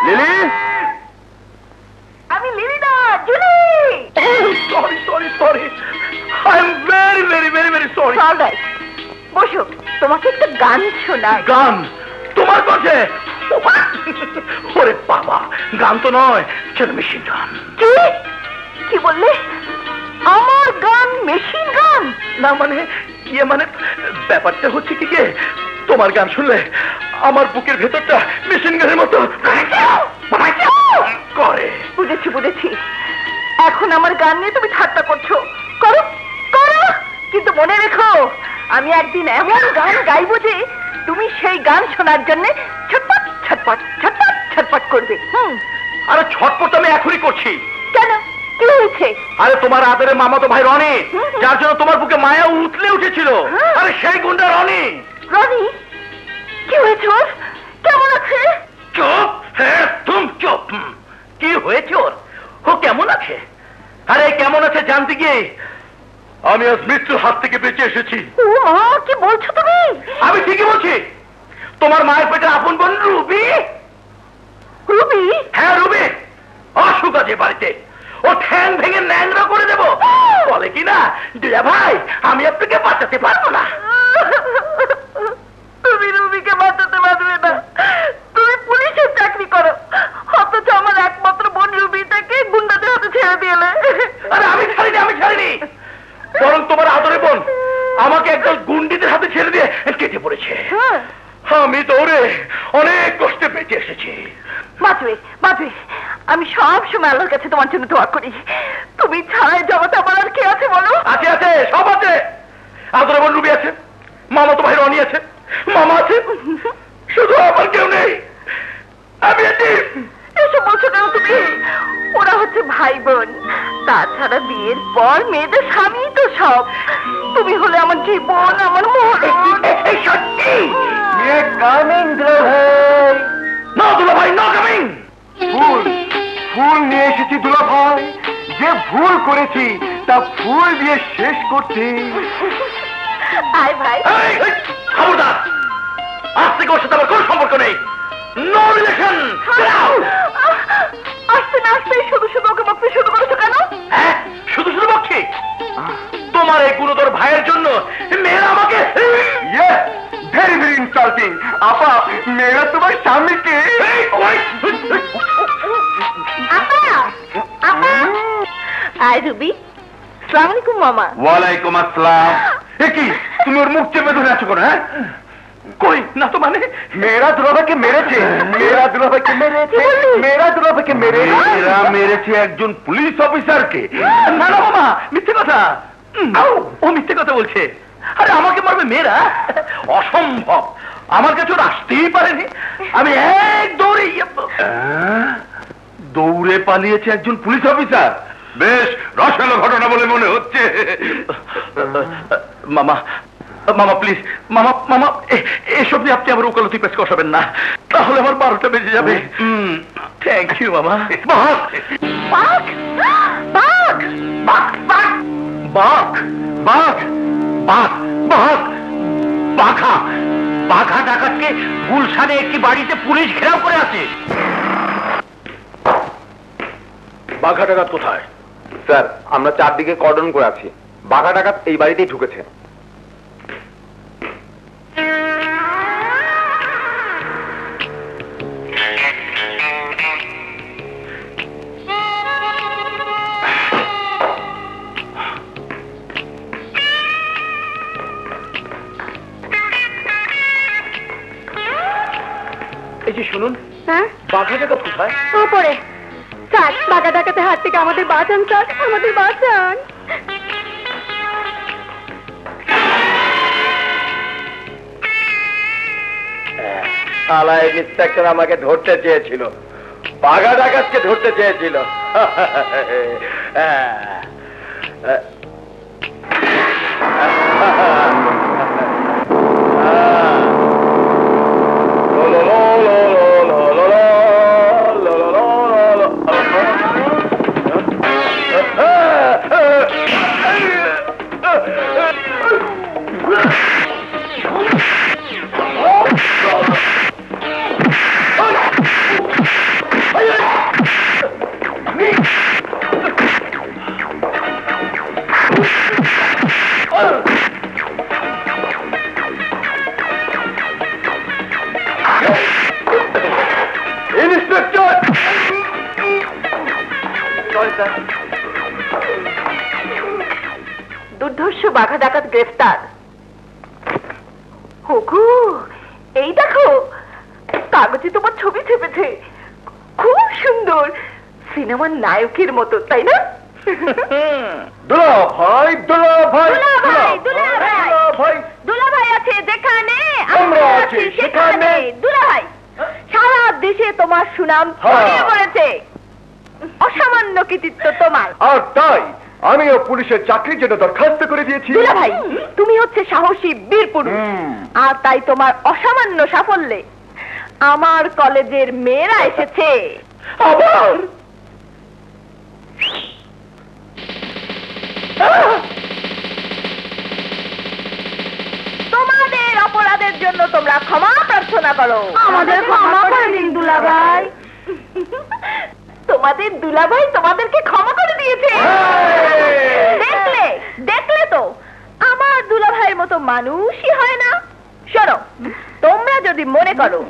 Lily, আমি Lily না, Julie. Sorry sorry sorry, I am very very very very sorry. Alright, বসো, তোমাকে একটা গান শোনাই। গান তোমার কাছে? ওরে বাবা, গান তো নয়, ছেলে মেশিন গান। কি কি বললে? আমার গান মেশিন গান? না মানে ইয়ে মানে ব্যাপারটা হচ্ছে কি গে, তোমার গান শুনলে আমার বুকের ভেতরটা মেশিন গানের মতো করে। বুঝেছি বুঝেছি, এখন আমার গান নিয়ে তুমি ঠাট্টা করছো। করো করো, কিন্তু মনে রেখো আমি একদিন এমন গান গাইবো যে তুমি সেই গান শোনার জন্য ছটপট ছটপট ছটপট ছটপট করবে। আরে ছটপট আমি এখনই করছি। কেন, কি হয়েছে? আরে তোমার আদরের মামাতো ভাই রনি, যার জন্য তোমার বুকে মায়া উতলে উঠেছিল, আরে সেই গুন্ডা রনি। রনি? কি হয়েছে ওর? কেমন আছে? চুপ, হ্যাঁ তুম চুপ। কি হয়েছে ওর? ও কেমন আছে? আরে কেমন আছে জানতে গিয়ে আমি আজ মৃত্যুর হাত থেকে বেঁচে এসেছি। ও মা, কি বলছো তুমি? আমি ঠিকই বলছি। তোমার মায়ের পেটে আপন বোন রুবি। রুবি? হ্যাঁ রুবি, অসুখ আছে বাড়িতে, ও ঠ্যাং ভেঙে ন্যাংরা করে দেব। বলে কি না, দিদা ভাই আমি আপনাকে বাঁচাতে পারবো না। তুমি রুবিকে বাঁচাতে পারবে না, তুমি পুলিশের চাকরি করো, অথচ আমার একমাত্র বোন রুবিটাকে গুন্ডাদের হাতে ছেড়ে দিলে। আরে আমি ছাড়িনি, আমি ছাড়িনি, বরং তোমার আদরে বোন আমাকে একদল গুন্ডিদের হাতে ছেড়ে দিয়ে কেটে পড়েছে। আমি দৌড়ে অনেক কষ্টে বেঁচে এসেছি। বাঁচবে বাঁচবে, আমি সব সময় আল্লাহর কাছে তোমার জন্য দোয়া করি। তুমি ছাড়াই জগতে আমার আর কে আছে বলো? আছে আছে, সব আছে। আদরে বোন রুবি আছে, মামাতো ভাই রনি আছে, মামা আছে, শুধু আমার কেউ নেই। আমি এসব বলছো কেন তুমি? ওরা হচ্ছে ভাই বোন, তাছাড়া বিয়ের পর মেয়েদের স্বামী তো সব। তুমি হলে আমার জীবন, আমার মরণ। সত্যি কামিং ভাই। না দুলা ভাই, না কামিং। ফুল ফুল নিয়ে এসেছি দুলা ভাই, যে ভুল করেছি তা ফুল দিয়ে শেষ করছি। আয় ভাই। খবরদার, আজ থেকে ওর সাথে আমার কোনো সম্পর্ক নেই। No relation. আসতে না আসতে শুধু শুধু ওকে বকতে শুরু করেছো কেন? হ্যাঁ, শুধু শুধু বকছি? তোমার এই গুণধর ভাইয়ের জন্য মেয়েরা আমাকে ভেরি ভেরি ইনসাল্টিং। আপা, মেয়েরা তোমার স্বামীকে। আয় রুবি। আসসালামু আলাইকুম মামা। ওয়ালাইকুম আসসালাম। কি তুমি ওর মুখ চেপে ধরে আছো কেন? হ্যাঁ, কই না তো মানে মেয়েরা দুলাভাইকে মেরেছে, মেয়েরা দুলাভাইকে মেরেছে, মেয়েরা দুলাভাইকে মেরেছে, মেয়েরা মেরেছে একজন পুলিশ অফিসারকে। না না মামা, মিথ্যে কথা। ও মিথ্যে কথা বলছে। আরে আমাকে মারবে মেয়েরা? অসম্ভব, আমার কাছে ওর আসতেই পারেনি। আমি এক দৌড়ে দৌড়ে পালিয়েছে একজন পুলিশ অফিসার। বেশ রসালো ঘটনা বলে মনে হচ্ছে। মামা মামা প্লিজ, মামা মামা এসব নিয়ে আপনি আমার ওকালতি পেশ কষাবেন না, তাহলে আমার 12টা বেজে যাবে। থ্যাংক ইউ মামা। বাঘ বাঘ বাঘ বাঘ বাঘ বাঘ বাঘ বাঘ বাঘা বাঘা ডাকাতকে গুলশানে একটি বাড়িতে পুলিশ ঘেরাও করে আছে। বাঘা ডাকাত কোথায়? স্যার, আমরা চারদিকে কর্ডন করে আছি, বাঘা ডাকাত এই বাড়িতেই ঢুকেছে। এই যে শুনুন, হ্যাঁ বাঘা ডাকাত কোথায়? উপরে। স্যার, বাঘা ডাকাতের হাত থেকে আমাদের বাঁচান স্যার, আমাদের বাঁচান। আলাই ইন্সপেক্টর আমাকে ধরতে চেয়েছিল, বাঘা ডাকাতকে ধরতে চেয়েছিল। দুর্ধর্ষ বাঘা ডাকাত গ্রেফতার। হুকু, এই দেখো কাগজে তোমার ছবি ছেপেছে, খুব সুন্দর, সিনেমার নায়কের মতো, তাই না? দুলাভাই দুলাভাই দুলাভাই দুলাভাই আছে যেখানে আমরা আছি সেখানে। দুলাভাই, সারা দেশে তোমার সুনাম ছড়িয়ে পড়েছে, অসামান্য কৃতিত্ব তোমার। আর তাই আমিও পুলিশের চাকরির জন্য দরখাস্ত করে দিয়েছি। দুলাভাই, তুমি হচ্ছে সাহসী বীর পুরুষ, আর তাই তোমার অসামান্য সাফল্যে আমার কলেজের মেয়েরা এসেছে। আবার তোমাদের অপরাধের জন্য তোমরা ক্ষমা প্রার্থনা করো। আমাদের ক্ষমা করে দিন দুলাভাই। তোমাদের দুলাভাই তোমাদেরকে ক্ষমা করে দিয়েছে। দেখলে দেখলে তো, আমার দুলাভাইয়ের মতো মানুষই হয় না। শোনো, তোমরা যদি মনে করো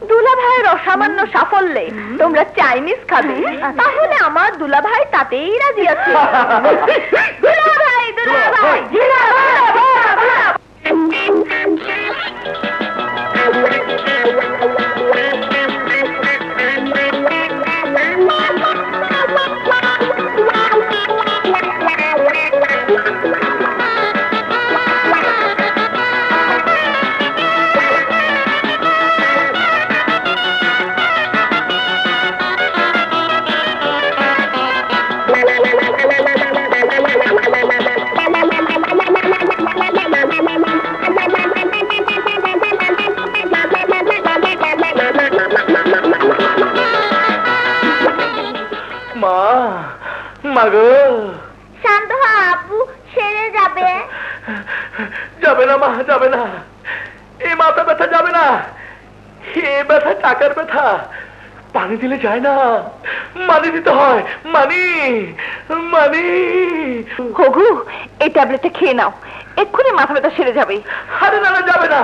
দুলাভাইয়ের অসামান্য সাফল্যে তোমরা চাইনিজ খাবে, তাহলে আমার দুলাভাই তাতেই রাজি আছে। দুলাভাই দুলাভাই মাগো, শান্ত হ আপু, সেরে যাবে। যাবে না মা, যাবে না। এই মাথা ব্যথা যাবে না, এ ব্যথা টাকার ব্যথা, পানি দিলে যায় না, মানি দিতে হয়, মানি মানি। হগু, এই ট্যাবলেটটা খেয়ে নাও, এক্ষুনি মাথা ব্যথা সেরে যাবে। আরে না না, যাবে না,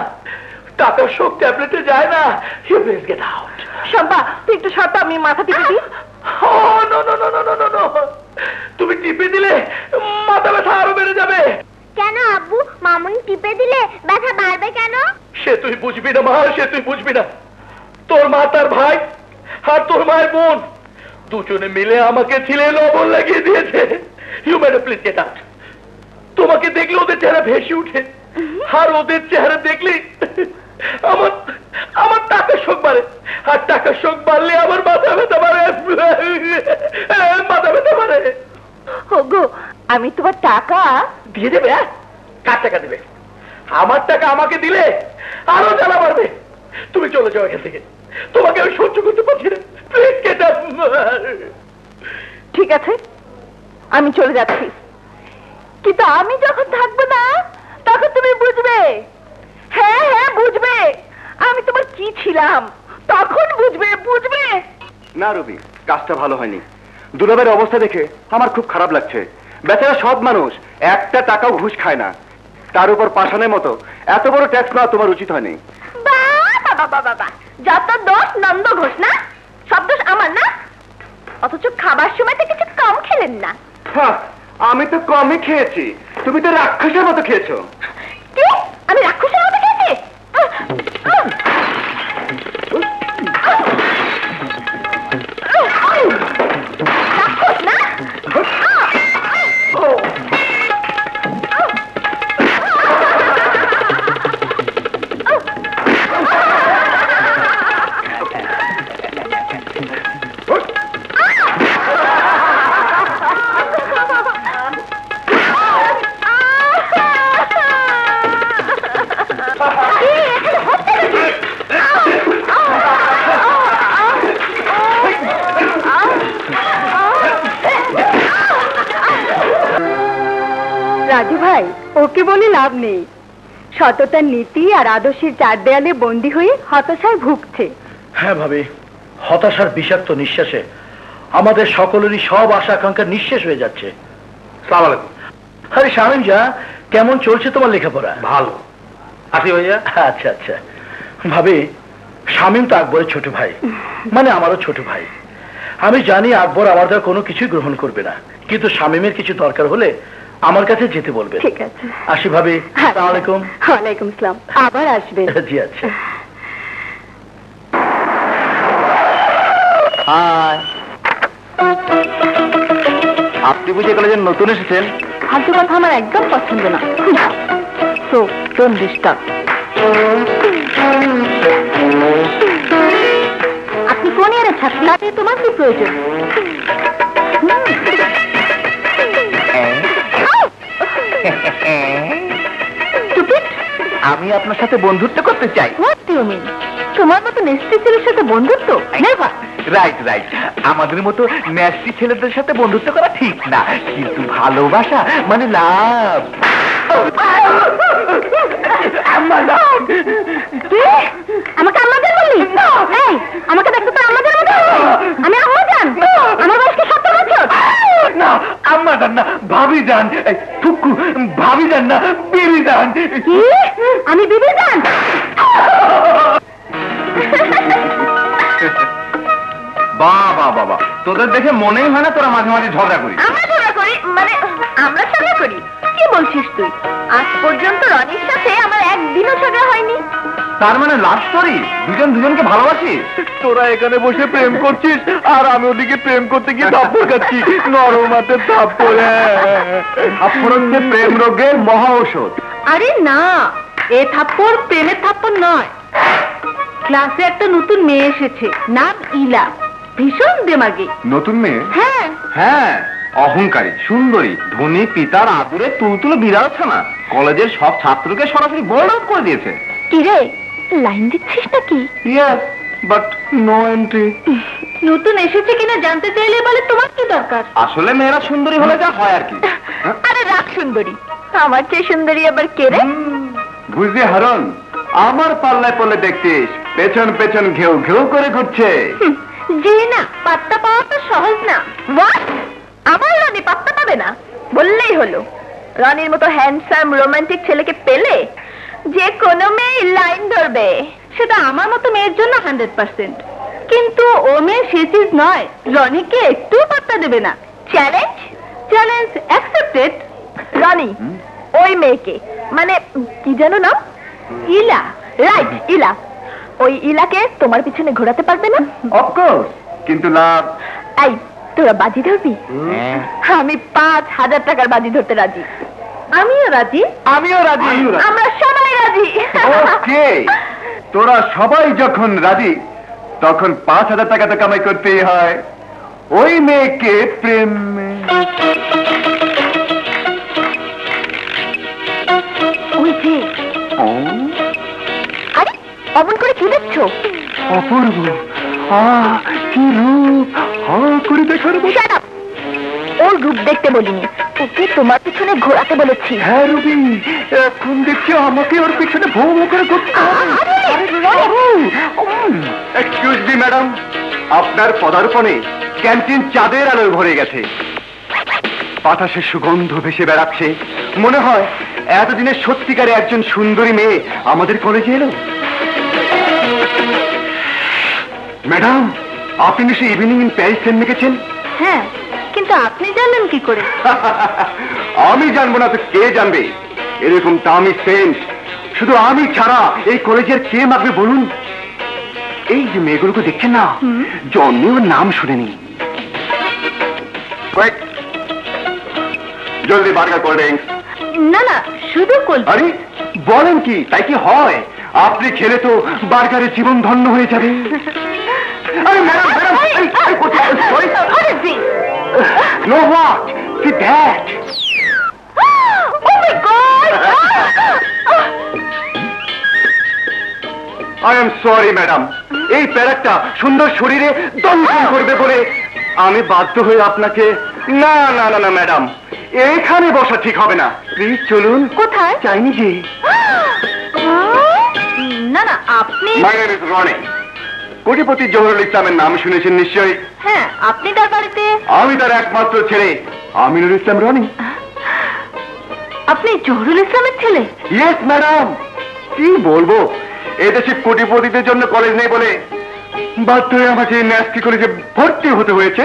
টাকার শোক ট্যাবলেটে যায় না। You please get out. Shampa, তুই একটু সরটা, আমি মাথা টিপে দিই। তুমি টিপে দিলে মাথা ব্যথা আরো বেড়ে যাবে। কেন আব্বু, মামুনি টিপে দিলে ব্যথা বাড়বে কেন? সে তুই বুঝবি না মা, সে তুই বুঝবি না। তোর মা তার ভাই আর তোর মায়ের বোন দুজনে মিলে আমাকে ছিলে লবণ লাগিয়ে দিয়েছে। You madam please get out. তোমাকে দেখলে ওদের চেহারা ভেসে উঠে, আর ওদের চেহারা দেখলে আমার আমার টাকার শোক বাড়ে, আর টাকার শোক বাড়লে আমার মাথা ব্যথা বাড়ে, মাথা ব্যথা বাড়ে। হগু, আমি তোমার টাকা দিয়ে দেবে? কার টাকা দেবে? আমার টাকা আমাকে দিলে আরো জ্বালা বাড়বে। তুমি চলে যাও এখান থেকে, তোমাকে আমি সহ্য করতে পারছি না। Please get out. ঠিক আছে, আমি চলে যাচ্ছি, কিন্তু আমি যখন থাকবো না তখন তুমি বুঝবে। হ্যাঁ হ্যাঁ বুঝবে, আমি তোমার কি ছিলাম, তখন বুঝবে, বুঝবে। না রবি, কাজটা ভালো হয়নি। দুলাভাইয়ের অবস্থা দেখে আমার খুব খারাপ লাগছে। বেচারা সৎ মানুষ, একটা টাকাও ঘুষ খায় না, তার উপর পাষাণের মতো এত বড় ট্যাক্স নেওয়া তোমার উচিত হয়নি। বাবা বাবা, যত দোষ নন্দ ঘোষ না, সব দোষ আমার না। অথচ খাবার সময় তো কিছু কম খেলেন না। আমি তো কমই খেয়েছি, তুমি তো রাক্ষসের মতো খেয়েছো। কি? আমি রাক্ষসের মতো খেয়েছি? রাক্ষস না? রাজু ভাই, ওকে বলে লাভ নেই। সততার নীতি আর আদর্শের চার দেয়ালে বন্দী হয়ে হতাশায় ভুগছে। হ্যাঁ ভাবি, হতাশার বিষাক্ত নিঃশ্বাসে আমাদের সকলেরই সব আশা আকাঙ্ক্ষা নিঃশেষ হয়ে যাচ্ছে। সালাম আলাইকুম। আরে শামিম যা, কেমন চলছে তোমার লেখাপড়া? ভালো আছি ভাইয়া। আচ্ছা আচ্ছা। ভাবি, শামিম তো আকবরের ছোট ভাই, মানে আমারও ছোট ভাই। আমি জানি আকবর আমার দ্বারা কোনো কিছুই গ্রহণ করবে না, কিন্তু শামীমের কিছু দরকার হলে আমার কাছে যেতে বলবে। ঠিক আছে, আসি ভাবি। আসসালামু আলাইকুম। ওয়ালাইকুম আসসালাম, আবার আসবেন। জি আচ্ছা। আপনি বুঝে কলেজের নতুন এসেছেন? ফালতু কথা আমার একদম পছন্দ না। তো ডোন্ট ডিস্টার্ব। আপনি কোন ইয়ারের ছাত্র? তাতে তোমার কি প্রয়োজন? আমি আপনার সাথে বন্ধুত্ব করতে চাই। What do you mean? তোমার মতো নেস্টি ছেলের সাথে বন্ধুত্ব? নেভার। রাইট রাইট, আমাদের মতো ন্যাস্টি ছেলেদের সাথে বন্ধুত্ব করা ঠিক না, কিন্তু ভালোবাসা মানে লাভ। আমাকে আম্মাজান বললি? এই, আমাকে দেখতে তো আম্মাজান মতো। আমি আম্মাজান? আমার বয়স কি 70 বছর? না আম্মা যান না, ভাবি যান। থুকু, ভাবি যান না, বিবি যান। কি? আমি বিবি যান? বাবা বাবা, তোদের দেখে মনেই হয় না তোরা মাঝে মাঝে ঝগড়া করিস। আমরা ঝগড়া করি? মানে আমরা ঝগড়া করি? কি বলছিস তুই? আজ পর্যন্ত রনির সাথে আমার একদিনও ঝগড়া হয়নি। তার মানে লাভ স্টোরি, দুজন দুজনকে ভালোবাসিস? তোরা এখানে বসে প্রেম করছিস আর আমি ওদিকে প্রেম করতে গিয়ে থাপ্পড় খাচ্ছি। নরম হাতে থাপ্পড়। থাপ্পড় হচ্ছে প্রেম রোগের মহা ঔষধ। আরে না, এ থাপ্পড় প্রেমের থাপ্পড় নয়। ক্লাসে একটা নতুন মেয়ে এসেছে, নাম ইলা। ভীষণ দেমাগী। নতুন মেয়ে? হ্যাঁ। হ্যাঁ, অহংকারী, সুন্দরী, ধনী পিতার আদুরে তুলতুলে বিড়াল ছানা। কলেজের সব ছাত্রকে সরাসরি বোর্ড আউট করে দিয়েছে। কি রে, লাইন দিচ্ছিস নাকি? Yes, but no entry. নতুন এসেছে কিনা জানতে চাইলে বলে তোমার কি দরকার? আসলে মেয়েরা সুন্দরী হলে যা হয় আর কি। আরে রাখ সুন্দরী, আমার চেয়ে সুন্দরী আবার কে রে? বুঝলি হারন, আমার পাল্লায় পড়লে দেখতিস পেছন পেছন ঘেউ ঘেউ করে ঘুরছে। জি না, পাত্তা পাওয়া তো সহজ না। হোয়াট? আমার রনি পাত্তা পাবে না বললেই হলো। রনির মতো হ্যান্ডসাম রোমান্টিক ছেলেকে পেলে যে কোনো মেয়ে লাইন ধরবে। সেটা আমার মতো মেয়ের জন্য 100%, কিন্তু ও মেয়ে সে চিজ নয়, রনিকে একটু পাত্তা দেবে না। চ্যালেঞ্জ? Challenge accepted. রনি ওই মেয়েকে, মানে কি জানো না, ইলা। রাইট, ইলা। ওই ইলাকে তোমার পিছনে ঘোরাতে পারবে না? অফকোর্স, কিন্তু লাভ। এই, তোরা বাজি ধরবি? আমি 5,000 টাকার বাজি ধরতে রাজি। আমিও রাজি। আমিও রাজি। আমরা সবাই রাজি। ওকে, তোরা সবাই যখন রাজি তখন 5,000 টাকা তো কামাই করতেই হয়। ওই মেয়েকে প্রেম। ওই যে, আরে অমন করে কি দেখছো? অপূর্ব, কি রূপ, করে দেখার মতো। Shut up! ওর রূপ দেখতে বলিনি, ওকে তোমার পিছনে ঘোরাতে বলেছি। হ্যাঁ রুবি, এখন দেখছি আমাকে ওর পিছনে ভৌ ভৌ করে ঘুরতে হবে। এক্সকিউজ মি ম্যাডাম, আপনার পদার্পণে ক্যান্টিন চাঁদের আলোয় ভরে গেছে। বাতাসের সুগন্ধ ভেসে বেড়াচ্ছে। মনে হয় এতদিনের সত্যিকারে একজন সুন্দরী মেয়ে আমাদের কলেজে এলো। ম্যাডাম, আপনি নিশ্চয়ই ইভিনিং ইন প্যারিস সেন্ট লিখেছেন? হ্যাঁ, কিন্তু আপনি জানলেন কি করে? আমি জানবো না তো কে জানবে? এরকম দামি সেন্ট শুধু আমি ছাড়া এই কলেজের কে মাখবে বলুন? এই যে মেয়েগুলোকে দেখছেন না, জন্মেও নাম শুনেনি। জলদি বার্গার কোল্ড ড্রিঙ্কস। না না, শুধু কোল্ড। আরে বলেন কি, তাই কি হয়? আপনি খেলে তো বার্গারের জীবন ধন্য হয়ে যাবে। আরে ম্যাডাম, ম্যাডাম, আরে জি। No what, see that. Oh my god! I am sorry madam, এই প্যারাকটা সুন্দর শরীরে দংশন করবে বলে আমি বাধ্য হয়ে আপনাকে। না না না না ম্যাডাম, এখানে বসা ঠিক হবে না। প্লিজ চলুন। কোথায়? চাইনিজে। না না, আপনি। My name is Rony. কোটিপতি জহুরুল ইসলামের নাম শুনেছেন নিশ্চয়ই? হ্যাঁ, আপনি তার বাড়িতে। আমি তার একমাত্র ছেলে আমিনুল ইসলাম রনি। আপনি জহুরুল ইসলামের ছেলে? Yes madam. কি বলবো, এদেশে কোটিপতিদের জন্য কলেজ নেই বলে বাধ্য হয়ে আমাকে ন্যাস্টি কলেজে ভর্তি হতে হয়েছে।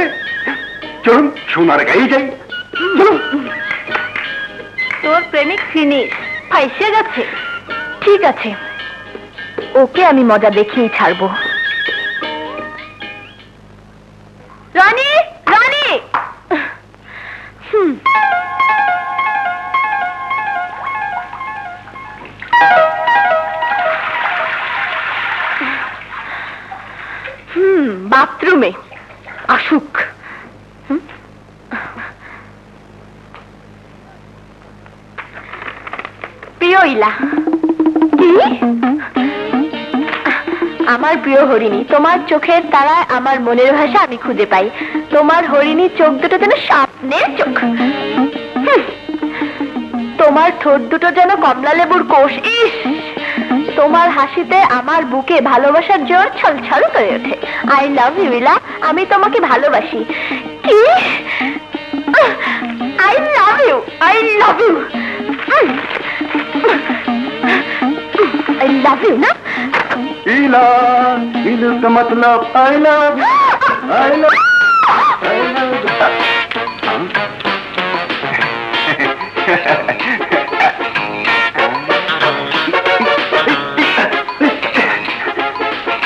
চলুন সোনার গায়ে যাই, চলুন। তোর প্রেমিক ফিনিশ, ফাইসে গেছে। ঠিক আছে, ওকে আমি মজা দেখিয়েই ছাড়বো। রানী, রানী! বাথরুমে আসুক। প্রিয় ইলা। কি? আমার প্রিয় হরিণী, তোমার চোখের তারায় আমার মনের ভাষা আমি খুঁজে পাই। তোমার হরিণী চোখ দুটো যেন স্বপ্নের চোখ। তোমার ঠোঁট দুটো যেন কমলা লেবুর কোষ। ইস, তোমার হাসিতে আমার বুকে ভালোবাসার জোর ছলছল করে ওঠে। আই লাভ ইউ ইলা, আমি তোমাকে ভালোবাসি। কি? I love you, I love you, I love you না? ইলা, ইলা का मतलब I love you, I love you, I love you.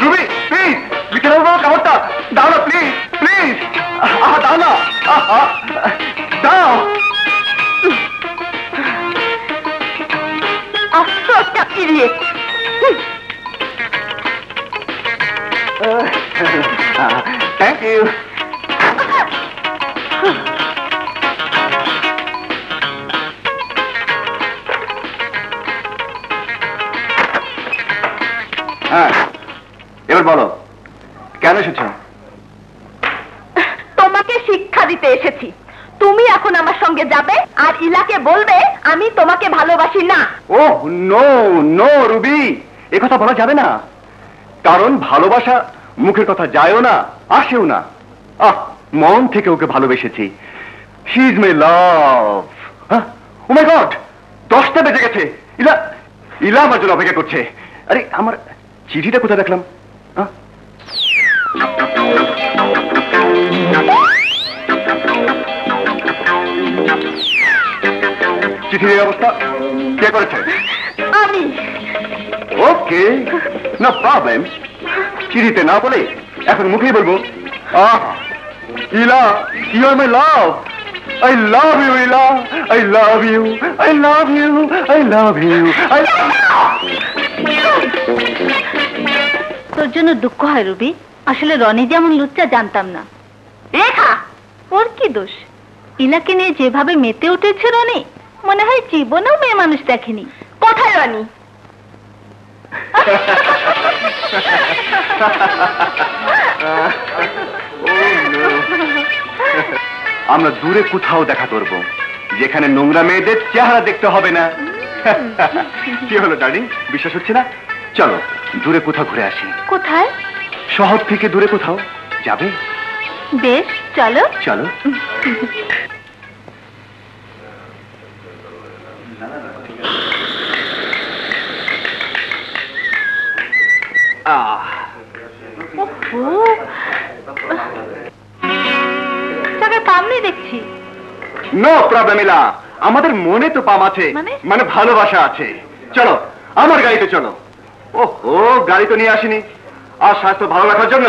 Ruby, please, বিছানা কাপড়টা দাও না, প্লিজ, প্লিজ, দাও না, দাও। আফসোসটা ফিরিয়ে। Thank you. হ্যাঁ, এবার বলো কেন এসেছো? তোমাকে শিক্ষা দিতে এসেছি। তুমি এখন আমার সঙ্গে যাবে আর ইলাকে বলবে আমি তোমাকে ভালোবাসি না। ও নো নো রুবি, এ কথা বলা যাবে না, কারণ ভালোবাসা মুখের কথা যায়ও না, আসেও না। মন থেকে ওকে ভালোবেসেছি। She is my love. Oh my god, 10টা বেজে গেছে। ইলা, ইলা আমার জন্য অপেক্ষা করছে। আরে আমার চিঠিটা কোথায় দেখলাম? চিঠির এই অবস্থা কে করেছে? আমি। Okay, no problem. চিঠিতে না বলে এখন মুখেই বলবো, Ila, you are my love. I love you, ইলা। I love you, I love you, I love you, I love you. তোর জন্য দুঃখ হয় রুবি, আসলে রনি যেমন লুচ্চা জানতাম না। রেখা, ওর কি দোষ? ইলাকে নিয়ে যেভাবে মেতে উঠেছে রনি, মনে হয় জীবনেও মেয়ে মানুষ দেখেনি। কোথায় রনি? আমরা দূরে কোথাও দেখা করব, যেখানে নোংরা মেয়েদের চেহারা দেখতে হবে না। কি হলো ডার্লিং, বিশ্বাস হচ্ছে না? চলো দূরে কোথাও ঘুরে আসি। কোথায়? শহর থেকে দূরে কোথাও যাবে? বেশ, চলো চলো। কাম নেই দেখছি। নো প্রবলেম ইলা, আমাদের মনে তো পাম আছে, মানে ভালোবাসা আছে। চলো আমার গাড়িতে চলো। ওহো, গাড়ি তো নিয়ে আসিনি, আর স্বাস্থ্য ভালো রাখার জন্য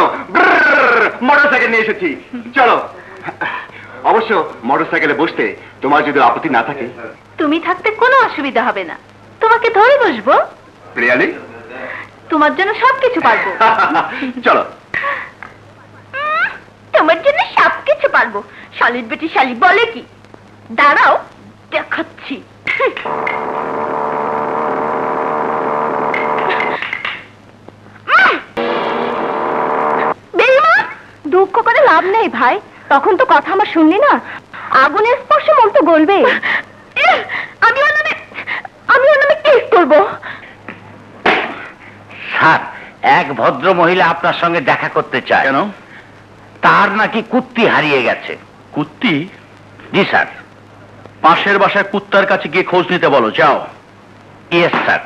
মোটরসাইকেল নিয়ে এসেছি। চলো। অবশ্য মোটরসাইকেলে বসতে তোমার যদি আপত্তি না থাকে। তুমি থাকতে কোনো অসুবিধা হবে না, তোমাকে ধরে বসবো। রিয়ালি? তোমার জন্য সবকিছু পারবো। চলো। তোমার জন্য সবকিছু পারবো? শালির বেটি শালি বলে কি? দাঁড়াও দেখাচ্ছি। দুঃখ করে লাভ নেই ভাই, তখন তো কথা আমার শুনলি না। আগুনের স্পর্শ মন তো গলবে। আমি ওর নামে কেস করবো। স্যার, এক ভদ্র মহিলা আপনার সঙ্গে দেখা করতে চায়। কেন? তার নাকি কুত্তি হারিয়ে গেছে। কুত্তি? জি স্যার। পাশের বাসায় কুত্তার কাছে গিয়ে খোঁজ নিতে বলো, যাও। Yes sir.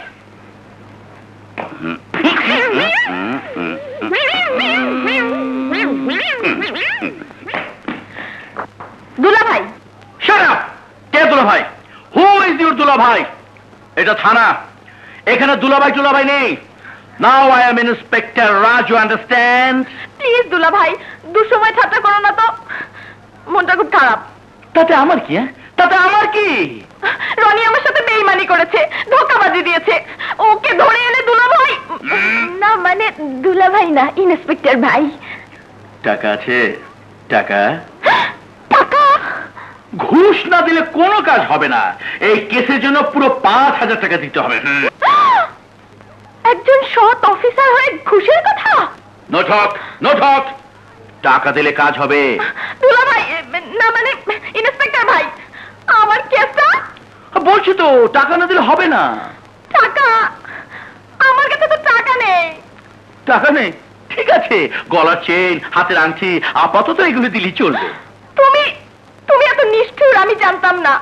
ভাই, এটা থানা, এখানে দুলাভাই নেই। Now I am inspector Raju, understand? Please দুলা ভাই, দুঃসময় ঠাট্টা করো না তো, মনটা খুব খারাপ। তাতে আমার কি? তাতে আমার কি? রনি আমার সাথে বেইমানি করেছে, ধোঁকাবাজি দিয়েছে, ওকে ধরে এনে দুলা ভাই। না মানে দুলা ভাই না, ইন্সপেক্টর ভাই। টাকা আছে? টাকা? টাকা? ঘুষ না দিলে কোনো কাজ হবে না। এই কেসের জন্য পুরো 5,000 টাকা দিতে হবে। একজন সৎ অফিসার হয়ে ঘুষের কথা? No talk. টাকা দিলে কাজ হবে। দুলা ভাই, না মানে ইন্সপেক্টর ভাই, আমার কেসটা। বলছি তো, টাকা না দিলে হবে না। টাকা? আমার কাছে তো টাকা নেই। টাকা নেই? ঠিক আছে, গলার চেন, হাতের আংটি, আপাতত এগুলো দিলেই চলবে। তুমি এত নিষ্ঠুর আমি জানতাম না।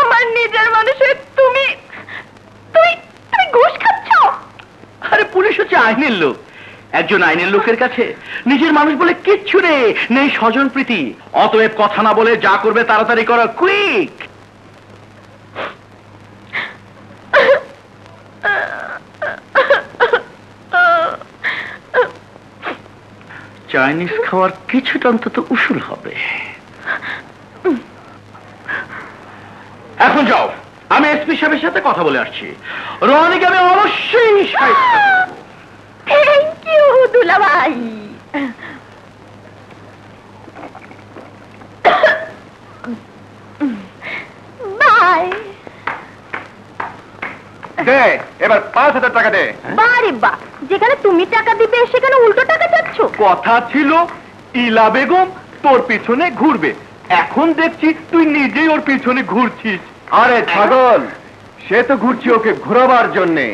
আমার নিজের মানুষের তুমি তুমি তুমি ঘুষ খাচ্ছ? আরে পুলিশ হচ্ছে আইনের লোক। একজন আইনের লোকের কাছে নিজের মানুষ বলে কিচ্ছু নেই স্বজন প্রীতি। অতএব কথা না বলে যা করবে তাড়াতাড়ি করো, কুইক। চাইনিজ খাওয়ার কিছুটা অন্তত উসুল হবে। এখন যাও, আমি এসপি সাহেবের সাথে কথা বলে আসছি। রনিকে আমি অবশ্যই থ্যাংক ইউ দুলা ভাই। বাই। দে, এবার 5,000 টাকা দে। বারে বা, যেখানে তুমি টাকা দিবে সেখানে উল্টো টাকা চাচ্ছ। কথা ছিল ইলা বেগম তোর পিছনে ঘুরবে, এখন দেখছি তুই নিজেই ওর পিছনে ঘুরছিস। আরে ছাগল, সে তো ঘুরছি ওকে ঘোরাবার জন্যে।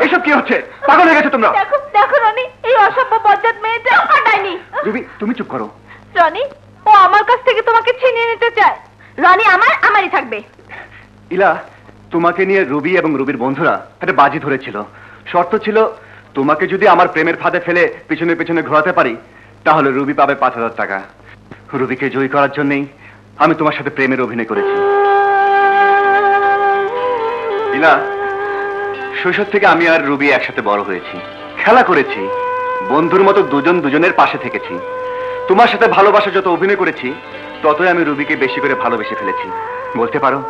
এসব কি হচ্ছে? পাগল হয়ে গেছে তোমরা? দেখো দেখো রনি, এই অসভ্য বজ্জাত মেয়েটা হাঁটায়নি। রুবি, তুমি চুপ করো। রনি, ও আমার কাছ থেকে তোমাকে ছিনিয়ে নিতে চায়। রনি আমারই থাকবে। ইলা, তোমাকে নিয়ে রুবি এবং রুবির বন্ধুরা একটা বাজি ধরেছিল। শর্ত ছিল, তোমাকে যদি আমার প্রেমের ফাঁদে ফেলে পিছনে পিছনে ঘোরাতে পারি তাহলে রুবি পাবে 5,000 টাকা। রুবিকে জয়ী করার জন্যই আমি তোমার সাথে প্রেমের অভিনয় করেছি। ইলা, শৈশব থেকে আমি আর রুবি একসাথে বড় হয়েছি, খেলা করেছি, বন্ধুর মতো দুজন দুজনের পাশে থেকেছি। তোমার সাথে ভালোবাসা যত অভিনয় করেছি ততই আমি রুবিকে বেশি করে ভালোবেসে ফেলেছি। বলতে পারো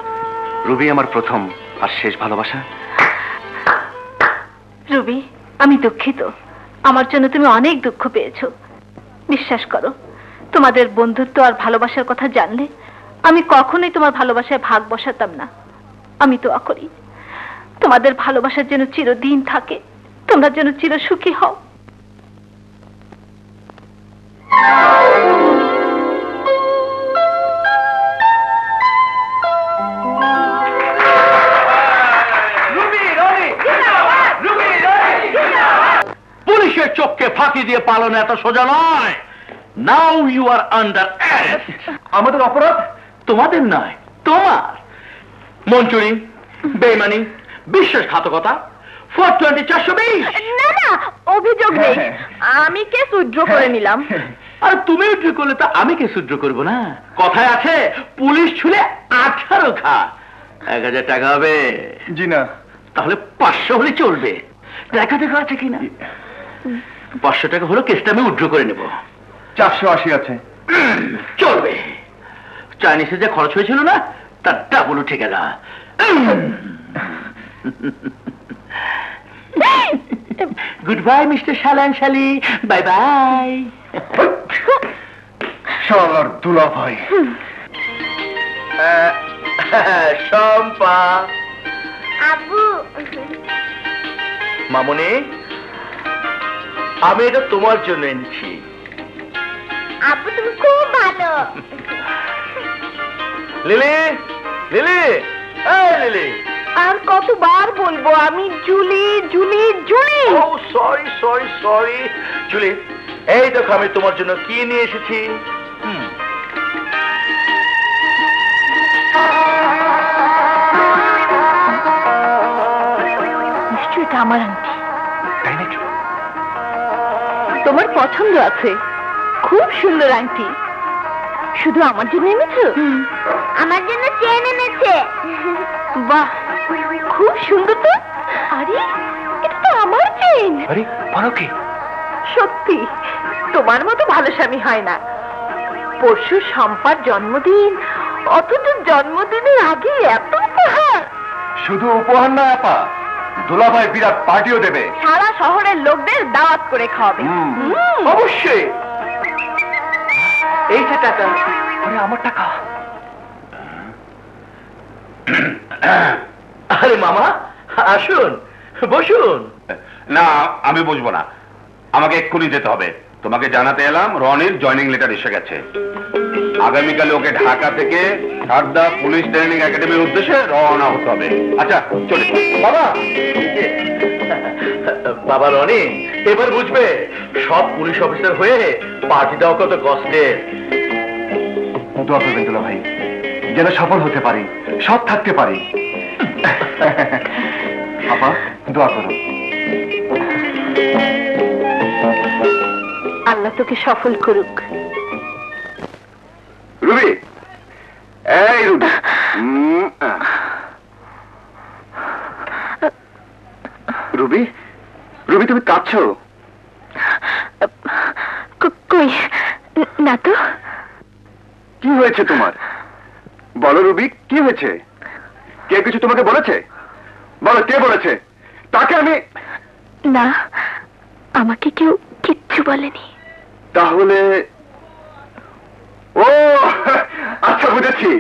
রুবি আমার প্রথম আর শেষ ভালোবাসা। রুবি, আমি দুঃখিত। আমার জন্য তুমি অনেক দুঃখ পেয়েছো। বিশ্বাস করো, তোমাদের বন্ধুত্ব আর ভালোবাসার কথা জানলে আমি কখনোই তোমার ভালোবাসায় ভাগ বসাতাম না। আমি দোয়া করি তোমাদের ভালোবাসার যেন চিরদিন থাকে, তোমরা যেন চির সুখী হও। পুলিশের চোখকে ফাঁকি দিয়ে পালন এত সোজা নয়। Now you are under arrest. আমাদের অপরাধ? তোমাদের নয়, তোমার। মঞ্চুরি, বেইমানি, বিশ্বাসঘাতকতা, 420 420। না না, অভিযোগ নেই, আমি কেস উইথড্র করে নিলাম। আর তুমি উইথড্র করলে তো আমি কেস উইথড্র করবো না। কথায় আছে, পুলিশ ছুলে 18 খা। 1,000 টাকা হবে? জি না। তাহলে 500 হলে চলবে। দেখা দেখা আছে কিনা? 500 টাকা হলো, কেসটা আমি উইথড্র করে নেব। 480 আছে। চলবে। চাইনিজে যে খরচ হয়েছিল না, তার ডাবল উঠে গেল। গুড বাই মিস্টার শালান শালি, বাই বাই। শালার দুলা ভাই। শম্পা। আব্বু, মামনি, আমি এটা তোমার জন্য এনেছি। আব্বু তুমি খুব ভালো। লিলি, লিলি, এই লিলি। আর কতবার বলবো আমি জুলি জুলি জুলি? ও সরি সরি সরি জুলি, এই দেখো আমি তোমার জন্য কি নিয়ে এসেছি। নিশ্চয়ই এটা আমার আন্টি। তাই নাকি? তোমার পছন্দ আছে, খুব সুন্দর আন্টি। শুধু আমার জন্য এনেছো? আমার জন্য চেন এনেছে। বাহ, খুব সুন্দর তো। আরে এটা তো আমার চেন। আরে বলো কি? সত্যি তোমার মতো ভালো স্বামী হয় না। পরশু শম্পার জন্মদিন, অথচ জন্মদিনের আগে এত উপহার। শুধু উপহার না আপা, দুলাভাই বিরাট পার্টিও দেবে। সারা শহরের লোকদের দাওয়াত করে খাওয়াবে। অবশ্যই। এই যে টাকা। আরে আমার টাকা। আরে মামা আসুন, বসুন। না, আমি বুঝবো না, আমাকে এক্ষুনি যেতে হবে। তোমাকে জানাতে এলাম রনির জয়নিং লেটার এসে গেছে। আগামীকাল ওকে ঢাকা থেকে সারদা পুলিশ ট্রেনিং একাডেমির উদ্দেশ্যে রওনা হতে হবে। আচ্ছা চলে বাবা। বাবা রনি এবার বুঝবে সব পুলিশ অফিসার হয়ে পার্টিটাও কত কষ্টের। দোয়া করবেন দুলাভাই, যেন সফল হতে পারি, সব থাকতে পারি। আপা দোয়া করুন। আল্লাহ তোকে সফল করুক। রুবি, এই রুবি। রুবি, রুবি তুমি কাঁদছো? কই না তো। কি হয়েছে তোমার? বলো রুবি, কি হয়েছে? কে কিছু তোমাকে বলেছে? বলো কে বলেছে? তাকে আমি। না, আমাকে কেউ কিচ্ছু বলেনি। তাহলে ও আচ্ছা বুঝেছি।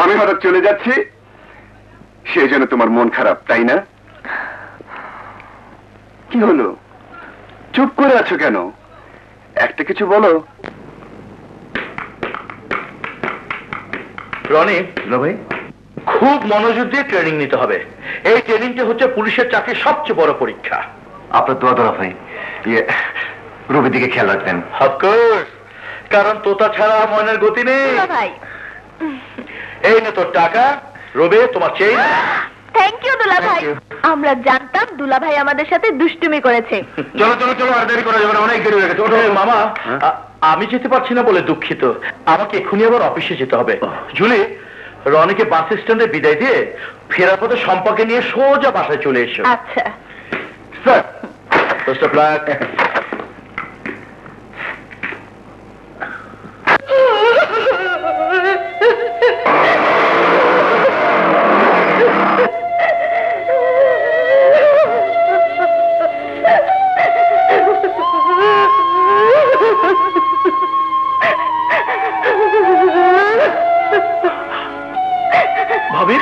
আমি হঠাৎ চলে যাচ্ছি, সেই জন্য তোমার মন খারাপ, তাই না? কি হলো, চুপ করে আছো কেন? একটা কিছু বলো। রনি ভাই, খুব মনোযোগ দিয়ে ট্রেনিং নিতে হবে। এই ট্রেনিংটা হচ্ছে পুলিশের চাকরির সবচেয়ে বড় পরীক্ষা। আপনার দোয়া দুলাভাই, রবির দিকে খেয়াল রাখবেন। অফকোর্স, কারণ তোতা ছাড়া মনের গতি নেই। ভাই, এই না তোর টাকা, রবি তোমার চেইন। থ্যাংক ইউ দুলা ভাই। আমরা জানতাম দুলা ভাই আমাদের সাথে দুষ্টুমি করেছে। চলো চলো চলো, আর দেরি করা যাবে না, অনেক দেরি হয়ে গেছে। মামা, আমি যেতে পারছি না বলে দুঃখিত। আমাকে এক্ষুনি আবার অফিসে যেতে হবে। জুলি, রনিকে বাস স্ট্যান্ডে বিদায় দিয়ে ফেরার পথে সম্পাকে নিয়ে সোজা বাসায় চলে এসো। আচ্ছা স্যার। Best of luck. ভাবি,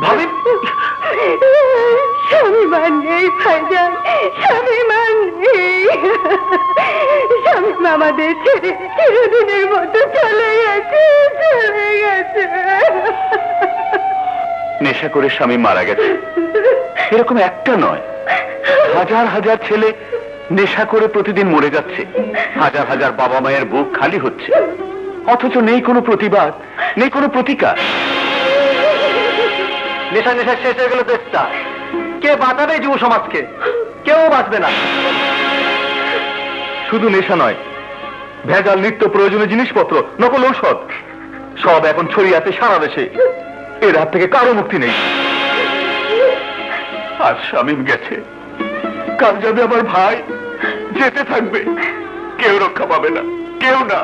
ভাবি, স্বামীমান নেই ভাইজান, স্বামীমান নেই। স্বামী আমাদের ছেড়ে চিরদিনের মতো চলে গেছে, চলে গেছে। নেশা করে স্বামী মারা গেছে, এরকম একটা নয়, হাজার হাজার ছেলে নেশা করে প্রতিদিন মরে যাচ্ছে। হাজার হাজার বাবা মায়ের বুক খালি হচ্ছে, অথচ নেই কোনো প্রতিবাদ, নেই কোনো প্রতিকার। নেশা নেশা শেষ হয়ে গেল দেশটা। কে বাঁচাবে যুব সমাজকে? কেউ বাঁচবে না। শুধু নেশা নয়, ভেজাল নিত্য প্রয়োজনীয় জিনিসপত্র, নকল ঔষধ সব এখন ছড়িয়ে আছে সারা দেশে। এর হাত থেকে কারো মুক্তি নেই। আজ শামীম গেছে, কাল যাবে আমার ভাই, যেতে থাকবে, কেউ রক্ষা পাবে না, কেউ না।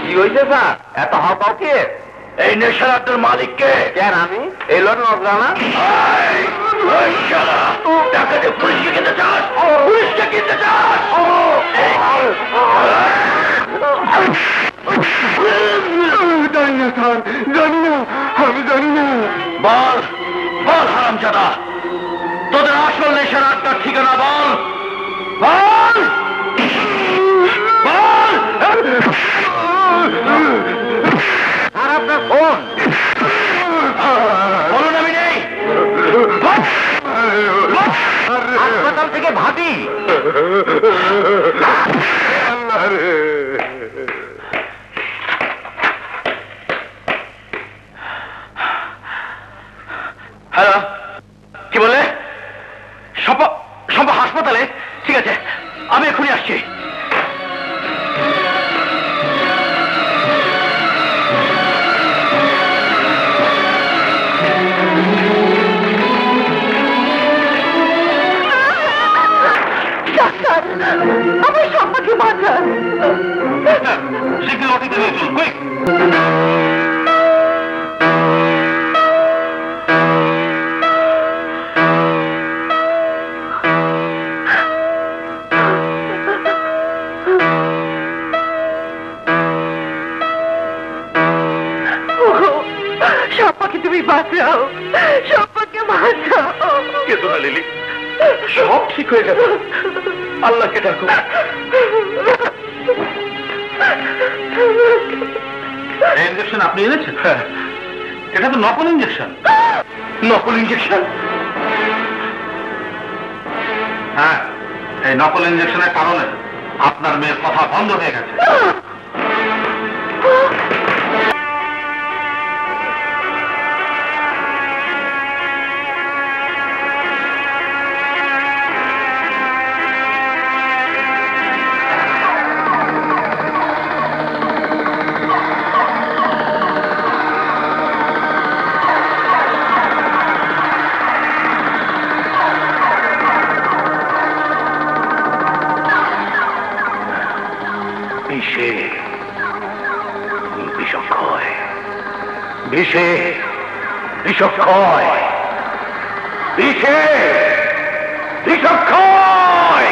কি হয়েছে স্যার? এত হাও পাও কে? এই নেশার আড্ডার মালিককে। কেন আমি? এই লোক নজরা না? টাকা দিয়ে পুলিশকে কিনতে চাস? পুলিশকে কিনতে চাস? জানি না স্যার, জানি না, আমি জানি না। বল, বল হারামজাদা, তোদের আসল নেশার আড্ডার ঠিকানা বল, বল, বল। আর আপনার ফোন? বলুন আমি নেই। শিগগির অটিতে নিয়ে চলুন, কুইক। সব্বাকে তুমি বাঁচাও, সব্বাকে বাঁচাও। কেঁদো না লিলি, সব ঠিক হয়ে যাবে, আল্লাহকে ডাকো। ইঞ্জেকশন আপনি এনেছেন? হ্যাঁ। এটা তো নকল ইঞ্জেকশন। নকল ইঞ্জেকশন? হ্যাঁ, এই নকল ইঞ্জেকশনের কারণে আপনার মেয়ের কথা বন্ধ হয়ে গেছে। বিষে বিষক্ষয়, বিষে বিষক্ষয়।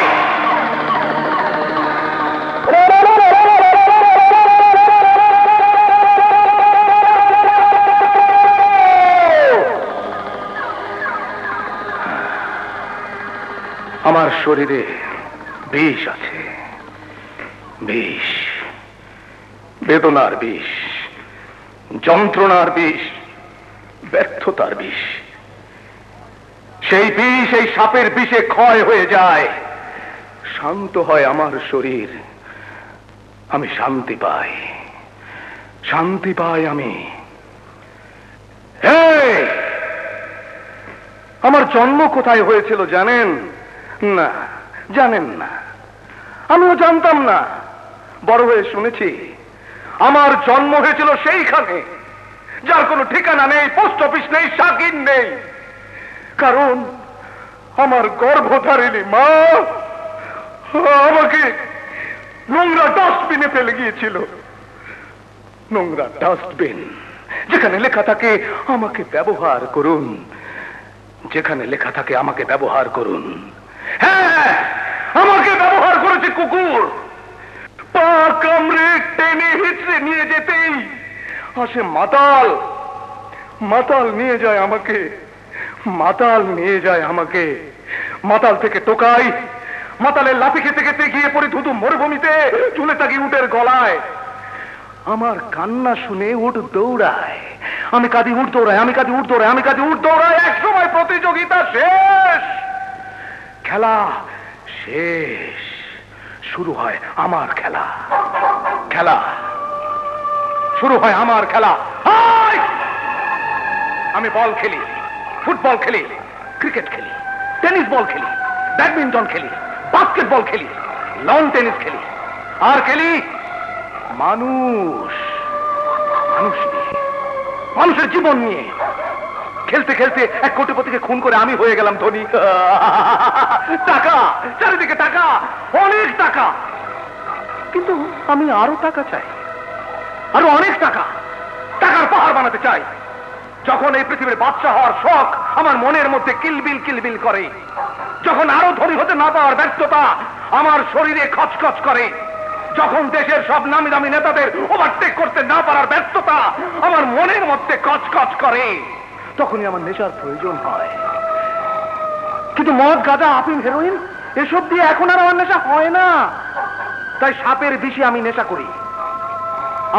আমার শরীরে বিষ আছে, বিষ, বেদনার বিষ, যন্ত্রণার বিষ, ব্যর্থতার বিষ। সেই বিষ এই সাপের বিষে ক্ষয় হয়ে যায়, শান্ত হয় আমার শরীর, আমি শান্তি পাই, শান্তি পাই আমি। আমার জন্ম কোথায় হয়েছিল জানেন? না, জানেন না, আমিও জানতাম না। বড় হয়ে শুনেছি আমার জন্ম হয়েছিল সেইখানে যার কোনো ঠিকানা নেই, পোস্ট অফিস নেই, শাকির নেই। কারণ আমার গর্ভধারিণী মা আমাকে নোংরা ডাস্টবিনে ফেলে গিয়েছিল। নোংরা ডাস্টবিন, যেখানে লেখা থাকে আমাকে ব্যবহার করুন, যেখানে লেখা থাকে আমাকে ব্যবহার করুন। হ্যাঁ, আমাকে ব্যবহার করেছে কুকুর। পা কামড়ে টেনে হিচড়ে নিয়ে যেতেই আসে মাতাল, মাতাল নিয়ে যায় আমাকে, মাতাল নিয়ে যায় আমাকে। মাতাল থেকে টোকাই, মাতালের লাফি খেতে খেতে গিয়ে পড়ে ধুধু মরুভূমিতে, চুলে থাকি উটের গলায়। আমার কান্না শুনে উট দৌড়ায়, আমি কাঁদি উট দৌড়ায়, আমি কাঁদি উট দৌড়ায়, আমি কাঁদি উট দৌড়ায়। এক সময় প্রতিযোগিতা শেষ, খেলা শেষ, শুরু হয় আমার খেলা। খেলা শুরু হয় আমার খেলা। আমি বল খেলি, ফুটবল খেলি, ক্রিকেট খেলি, টেনিস বল খেলি, ব্যাডমিন্টন খেলি, বাস্কেটবল খেলি, লন টেনিস খেলি, আর খেলি মানুষ, মানুষ নিয়ে, মানুষের জীবন নিয়ে। খেলতে খেলতে এক কোটিপতিকে খুন করে আমি হয়ে গেলাম ধনী। টাকা, চারিদিকে টাকা, অনেক টাকা। কিন্তু আমি আরো টাকা চাই, আরো অনেক টাকা, টাকার পাহাড় বানাতে চাই। যখন এই পৃথিবীর বাদশা হওয়ার শখ আমার মনের মধ্যে কিলবিল কিলবিল করে, যখন আরো ধনী হতে না পাওয়ার ব্যর্থতা আমার শরীরে খচখচ করে, যখন দেশের সব নামি দামি নেতাদের ওভারটেক করতে না পারার ব্যর্থতা আমার মনের মধ্যে খচখচ করে, তখনই আমার নেশার প্রয়োজন হয়। কিন্তু মদ, গাঁজা, আফিম, হেরোইন এসব দিয়ে এখন আর আমার নেশা হয় না। তাই সাপের বিষে আমি নেশা করি,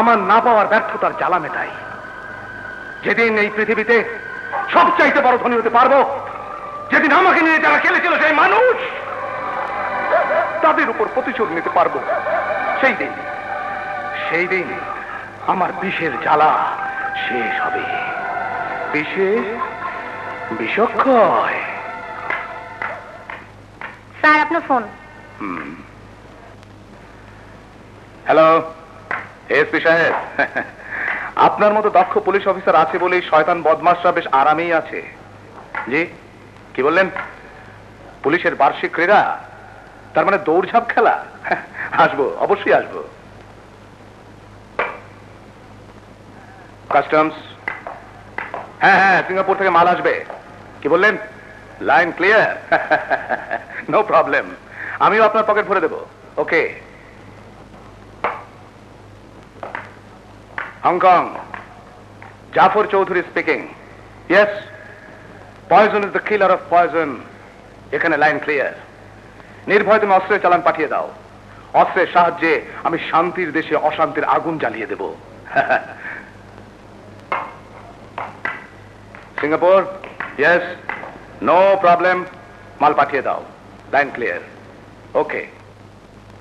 আমার না পাওয়ার ব্যর্থতার জ্বালা মেটাই। যেদিন এই পৃথিবীতে সবচাইতে বড় ধনী হতে পারবো, যেদিন আমাকে নিয়ে যারা খেলেছিল সেই মানুষ, তাদের উপর প্রতিশোধ নিতে পারবো, সেই দিন, সেই দিন আমার বিষের জ্বালা শেষ হবে। বিষে বিষক্ষয়। স্যার, আপনার ফোন। হ্যালো, এসপি সাহেব। আপনার মতো দক্ষ পুলিশ অফিসার আছে বলেই শয়তান বদমাশরা বেশ আরামেই আছে। জি, কি বললেন? পুলিশের বার্ষিক ক্রীড়া, তার মানে দৌড়ঝাঁপ খেলা? আসবো, অবশ্যই আসবো। কাস্টমস, হ্যাঁ হ্যাঁ, সিঙ্গাপুর থেকে মাল আসবে। কি বললেন? Line clear? নো প্রবলেম, আমিও আপনার পকেট ভরে দেবো। Okay. Hong Kong, Jafar Chowdhury speaking. Yes, poison is the killer of poison. এখানে লাইন ক্লিয়ার। নির্ভয় তুমি অস্ত্রের চালান পাঠিয়ে দাও। অস্ত্রের সাহায্যে আমি শান্তির দেশে অশান্তির আগুন জ্বালিয়ে দেব। সিঙ্গাপুর, ইয়েস, নো প্রবলেম, মাল পাঠিয়ে দাও। Line clear. ওকে।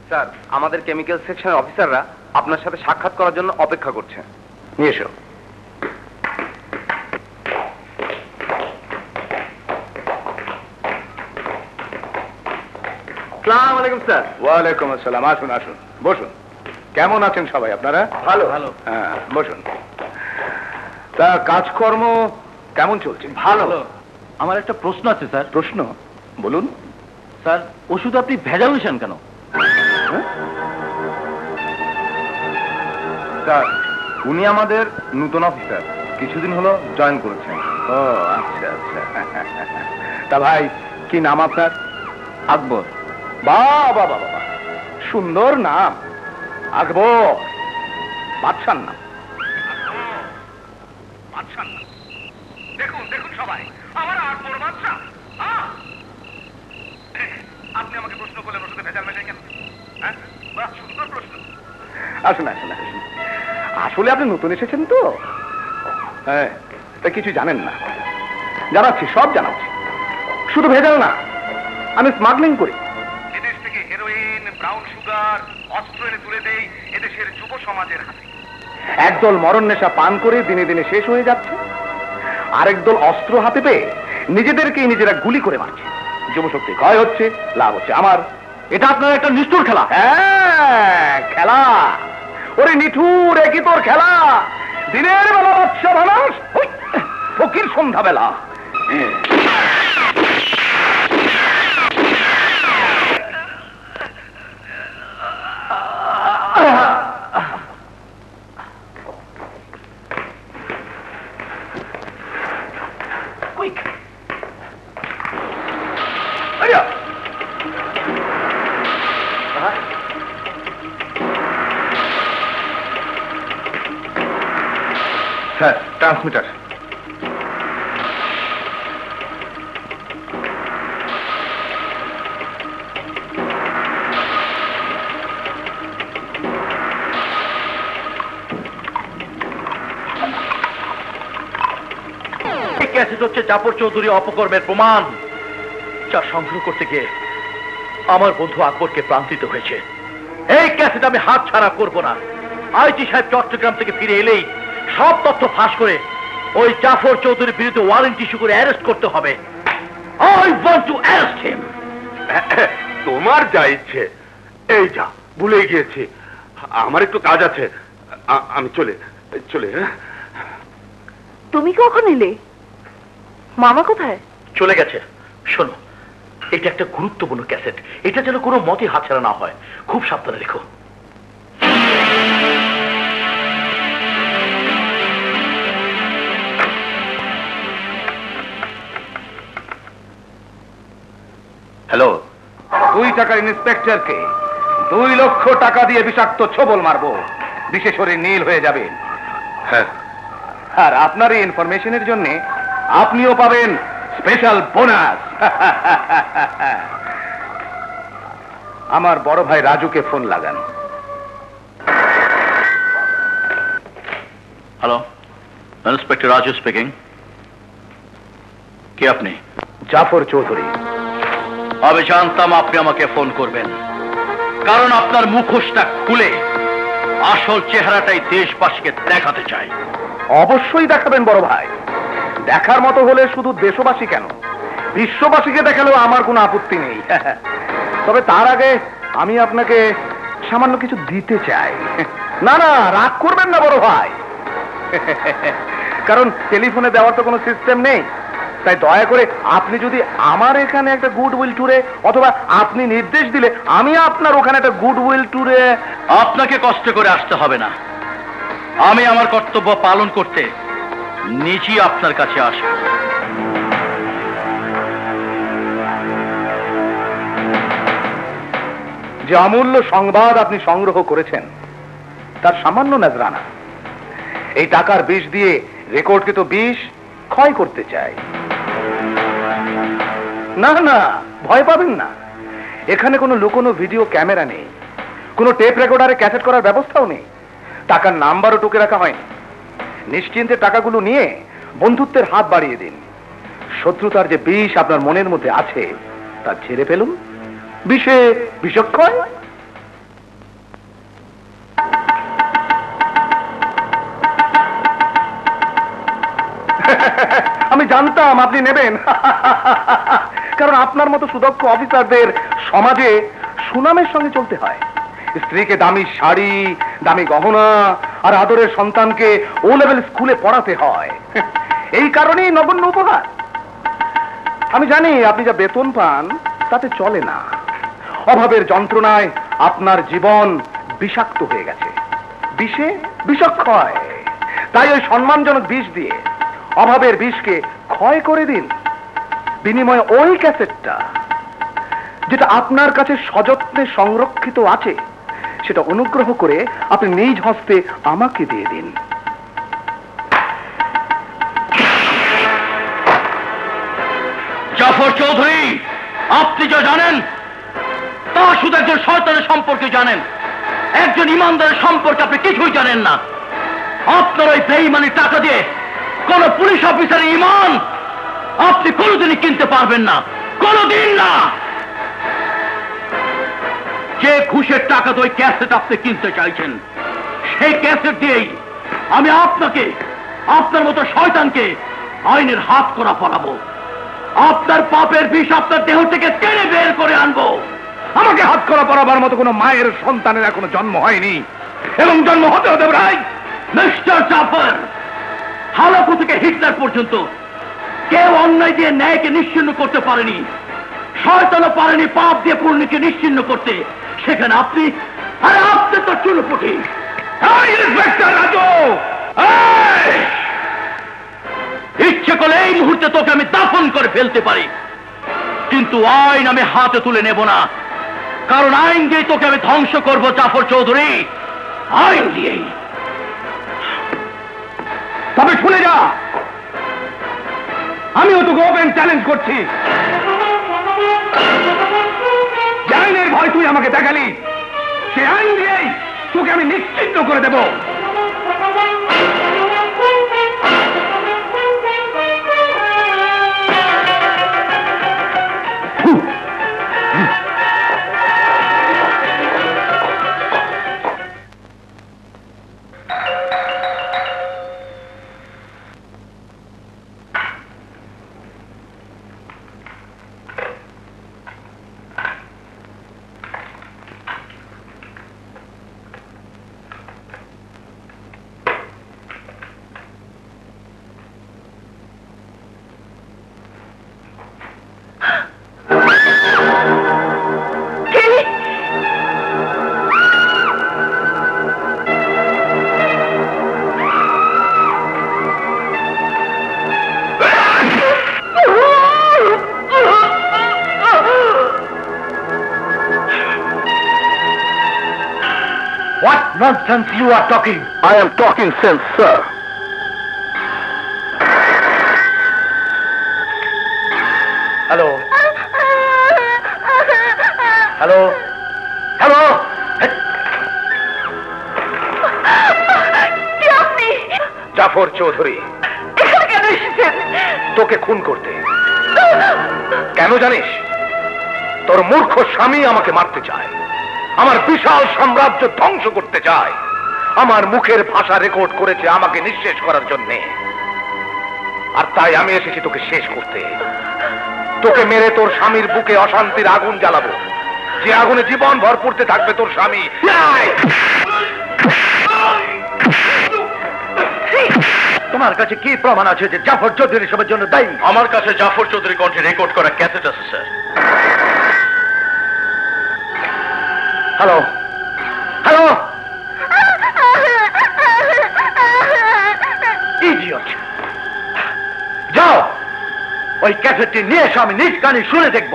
স্যার, আমাদের কেমিক্যাল সেকশনের অফিসাররা আপনার সাথে সাক্ষাৎ করার জন্য অপেক্ষা করছে। নিয়ে এসো। আসসালামু আলাইকুম স্যার। ওয়ালাইকুম আসসালাম। আসুন আসুন, বসুন। কেমন আছেন সবাই আপনারা? ভালো ভালো। হ্যাঁ, বসুন। তা কাজকর্ম কেমন চলছে? ভালো। আমার একটা প্রশ্ন আছে স্যার। প্রশ্ন বলুন। স্যার, ওষুধ আপনি ভেজাল মিশান কেন? স্যার, উনি আমাদের নতুন অফিসার, কিছুদিন হলো জয়েন করেছেন। ও আচ্ছা আচ্ছা। তা ভাই, কি নাম আপনার? আকবর। বাবা বাবা, সুন্দর নাম, আকবর। বাদশার নাম। দেখুন দেখুন সবাই, আমার আকবর বাদশা। আপনি আমাকে প্রশ্ন করলেন ওষুধে ভেজাল মেশাই কেন? হ্যাঁ, বাহ, সুন্দর প্রশ্ন। আসুন আসুন আসুন। আসলে আপনি নতুন এসেছেন তো, হ্যাঁ, তা কিছু জানেন না। জানাচ্ছি, সব জানাচ্ছি। শুধু ভেজাল না, আমি স্মাগলিং করি। এদেশ থেকে হেরোইন, ব্রাউন সুগার, অস্ত্র এনে তুলে দেই এদেশের যুব সমাজের হাতে। একদল মরণ নেশা পান করে দিনে দিনে শেষ হয়ে যাচ্ছে, আরেক দল অস্ত্র হাতে পেয়ে নিজেদেরকেই নিজেরা গুলি করে মারছে। যুবশক্তি ক্ষয় হচ্ছে, লাভ হচ্ছে আমার। এটা আপনার একটা নিষ্ঠুর খেলা। হ্যাঁ, খেলা। ওরে নিঠুর, একই তোর খেলা। দিনের বেলা বাচ্চা মানুষ, ফকির সন্ধ্যা বেলা। Sir, transmitter. ক্যাসেট হচ্ছে জাফর চৌধুরী অপকর্মের প্রমাণ, যা সংগ্রহ করতে গিয়ে আমার বন্ধু আকবরকে প্রান্তিত হয়েছে। এই ক্যাসেট আমি হাত ছাড়া করবো না। আইটি সাহেব চট্টগ্রাম থেকে ফিরে এলেই সব তথ্য ফাঁস করে ওই জাফর চৌধুরীর বিরুদ্ধে ওয়ারেন্ট ইস্যু করে অ্যারেস্ট করতে হবে। I want to arrest him. তোমার যা ইচ্ছে। এই যা, ভুলে গিয়েছি, আমার একটু কাজ আছে, আমি চলে চলে। তুমি কখন এলে? মামা কোথায়? চলে গেছে। শোনো, এটা একটা গুরুত্বপূর্ণ ক্যাসেট, এটা যেন কোনো মতে হাতছাড়া না হয়। খুব সাবধানে রেখো। হ্যালো, 2 টাকার ইন্সপেক্টরকে 2 লক্ষ টাকা দিয়ে বিষাক্ত ছোবল মারবো, বিষে শরীর নীল হয়ে যাবে। হ্যাঁ, আর আপনার এই ইনফরমেশনের জন্য আপনিও পাবেন স্পেশাল বোনাস। আমার বড় ভাই রাজুকে ফোন লাগান। Hello, inspector Raju speaking. কে আপনি? জাফর চৌধুরী। আমি জানতাম আপনি আমাকে ফোন করবেন, কারণ আপনার মুখোশটা খুলে আসল চেহারাটাই দেশবাসীকে দেখাতে চাই। অবশ্যই দেখাবেন বড় ভাই। দেখার মতো হলে শুধু দেশবাসী কেন, বিশ্ববাসীকে দেখালেও আমার কোনো আপত্তি নেই। তবে তার আগে আমি আপনাকে সামান্য কিছু দিতে চাই। না না, রাগ করবেন না বড় ভাই, কারণ টেলিফোনে দেওয়ার তো কোনো সিস্টেম নেই। তাই দয়া করে আপনি যদি আমার এখানে একটা গুডউইল ট্যুরে, অথবা আপনি নির্দেশ দিলে আমি আপনার ওখানে একটা গুডউইল ট্যুরে। আপনাকে কষ্ট করে আসতে হবে না, আমি আমার কর্তব্য পালন করতে নিজেই আপনার কাছে আসব। যে অমূল্য সংবাদ আপনি সংগ্রহ করেছেন তার সামান্য নজরানা। এই টাকার বিষ দিয়ে রেকর্ডকে তো বিষ ক্ষয় করতে চাই। না না, ভয় পাবেন না। এখানে কোনো লুকোনো ভিডিও ক্যামেরা নেই, কোনো টেপ রেকর্ডারে ক্যাসেট করার ব্যবস্থাও নেই, টাকার নাম্বারও টুকে রাখা হয়নি। নিশ্চিন্তে টাকাগুলো নিয়ে বন্ধুত্বের হাত বাড়িয়ে দিন। শত্রুতার যে বিষ আপনার মনের মধ্যে আছে তা ছেড়ে ফেলুন। বিষে বিষক্ষয়। আমি জানতাম আপনি নেবেন, কারণ আপনার মতো সুদক্ষ অফিসারদের সমাজে সুনামের সঙ্গে চলতে হয়। স্ত্রীকে দামি শাড়ি, দামি গহনা আর আদরের সন্তানকে ও লেভেল স্কুলে পড়াতে হয়। এই কারণেই নগণ্য উপহার। আমি জানি আপনি যা বেতন পান তাতে চলে না। অভাবের যন্ত্রণায় আপনার জীবন বিষাক্ত হয়ে গেছে। বিষে বিষক্ষয়। তাই ওই সম্মানজনক বিষ দিয়ে অভাবের বিষকে ক্ষয় করে দিন। বিনিময়ে ওই ক্যাসেটটা যেটা আপনার কাছে সযত্নে সংরক্ষিত আছে সেটা অনুগ্রহ করে আপনি নিজ হস্তে আমাকে দিয়ে দিন। জাফর চৌধুরী, আপনি যা জানেন তা শুধু একজন শয়তানের সম্পর্কে জানেন। একজন ইমানদারের সম্পর্কে আপনি কিছুই জানেন না। আপনার ওই বেঈমানির টাকা দিয়ে কোন পুলিশ অফিসারের ইমান আপনি কোনোদিনই কিনতে পারবেন না, কোনোদিন না। যে ঘুষের টাকা তো ওই ক্যাসেট আপনি কিনতে চাইছেন, সেই ক্যাসেট দিয়েই আমি আপনাকে, আপনার মতো শয়তানকে আইনের হাত করা পড়াবো। আপনার পাপের বিষ আপনার দেহ থেকে টেনে বের করে আনবো। আমাকে হাত করা পড়াবার মতো কোনো মায়ের সন্তানের এখনো জন্ম হয়নি এবং জন্ম হতে হতে প্রায়। মিস্টার জাফর, হালাকু থেকে হিটলার পর্যন্ত কেউ অন্যায় দিয়ে ন্যায়কে নিশ্চিহ্ন করতে পারেনি। শয়তানও পারেনি পাপ দিয়ে পুণ্যকে নিশ্চিহ্ন করতে। সেখানে আপনি, আরে আপনি তো চুলপুটি। ইচ্ছে করলে এই মুহূর্তে তোকে আমি দাফন করে ফেলতে পারি, কিন্তু আইন আমি হাতে তুলে নেব না। কারণ আইন দিয়ে তোকে আমি ধ্বংস করবো জাফর চৌধুরী, আইন দিয়েই। তবে শুনে যা, আমিও তোকে ওপেন চ্যালেঞ্জ করছি। যে আইনের ভয় তুই আমাকে দেখালি, সে আইন দিয়েই তোকে আমি নিশ্চিহ্ন করে দেব। Nonsense you are talking. I am talking sense, sir. Hello. Hello. Hello. কে আপনি? জাফর চৌধুরী। এখানে কেন এসেছেন? তোকে খুন করতে। কেন জানিস? তোর মূর্খ স্বামী আমাকে মারতে চায়, আমার বিশাল সাম্রাজ্য ধ্বংস করতে চায়। আমার মুখের ভাষা রেকর্ড করেছে আমাকে নিঃশেষ করার জন্য। আর তাই আমি এসেছি তোকে শেষ করতে। তোকে মেরে তোর স্বামীর বুকে অশান্তির আগুন জ্বালাবো, যে আগুনে জীবন ভর পড়তে থাকবে তোর স্বামী। তোমার কাছে কি প্রমাণ আছে যে জাফর চৌধুরী সবের জন্য দায়ী? আমার কাছে জাফর চৌধুরী কণ্ঠে রেকর্ড করা ক্যাসেট আছে স্যার। Hello, hello. ওই ক্যাসেটটি নিয়ে এসে আমি নিজ কানে শুনে দেখব।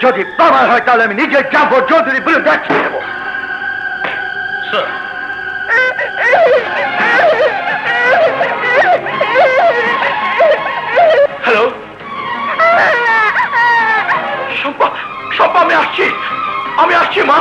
যদি প্রমাণ হয় তাহলে আমি নিজের জাফর চৌধুরীর বিরুদ্ধে অ্যাকশন নেব। হ্যালো শম্পা, শম্পা আমি আসছি মা।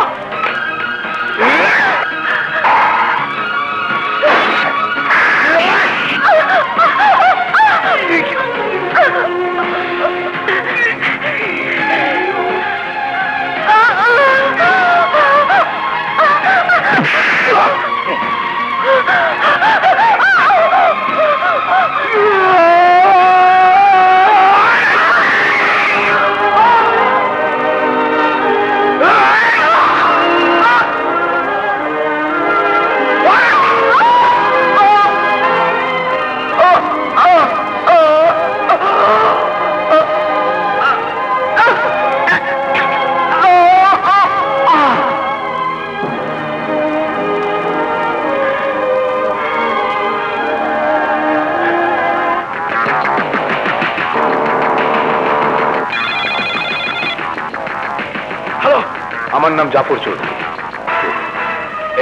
আমার নাম জাফর চৌধুরী।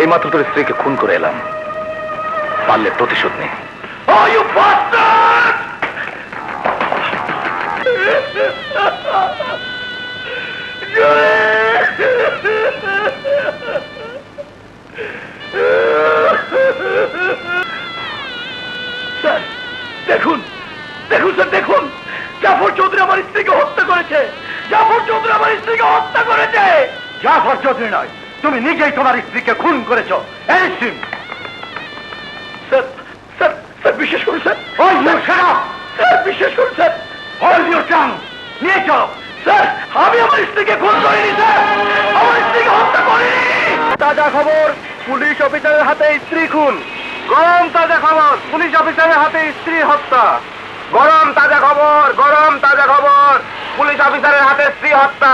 এইমাত্র তোর স্ত্রীকে খুন করে এলাম, পারলে প্রতিশোধ নে। দেখুন দেখুন স্যার, দেখুন জাফর চৌধুরী আমার স্ত্রীকে হত্যা করেছে। জাফর চৌধুরী আমার স্ত্রীকে হত্যা করেছে। জাফর চৌধুরী নয়, তুমি নিজেই তোমার স্ত্রীকে খুন করেছো। এই সিম স্যার, স্যার স্যার বিশ্বাস করুন স্যার। স্যার বিশ্বাস করুন স্যার। হোল্ড ইউর টাং, নিয়ে চলো। স্যার আমি আমার স্ত্রীকে খুন করিনি স্যার, আমার স্ত্রীকে হত্যা করিনি। তাজা খবর, পুলিশ অফিসারের হাতে স্ত্রী খুন। গরম তাজা খবর, পুলিশ অফিসারের হাতে স্ত্রী হত্যা। গরম তাজা খবর, গরম তাজা খবর, পুলিশ অফিসারের হাতে স্ত্রী হত্যা।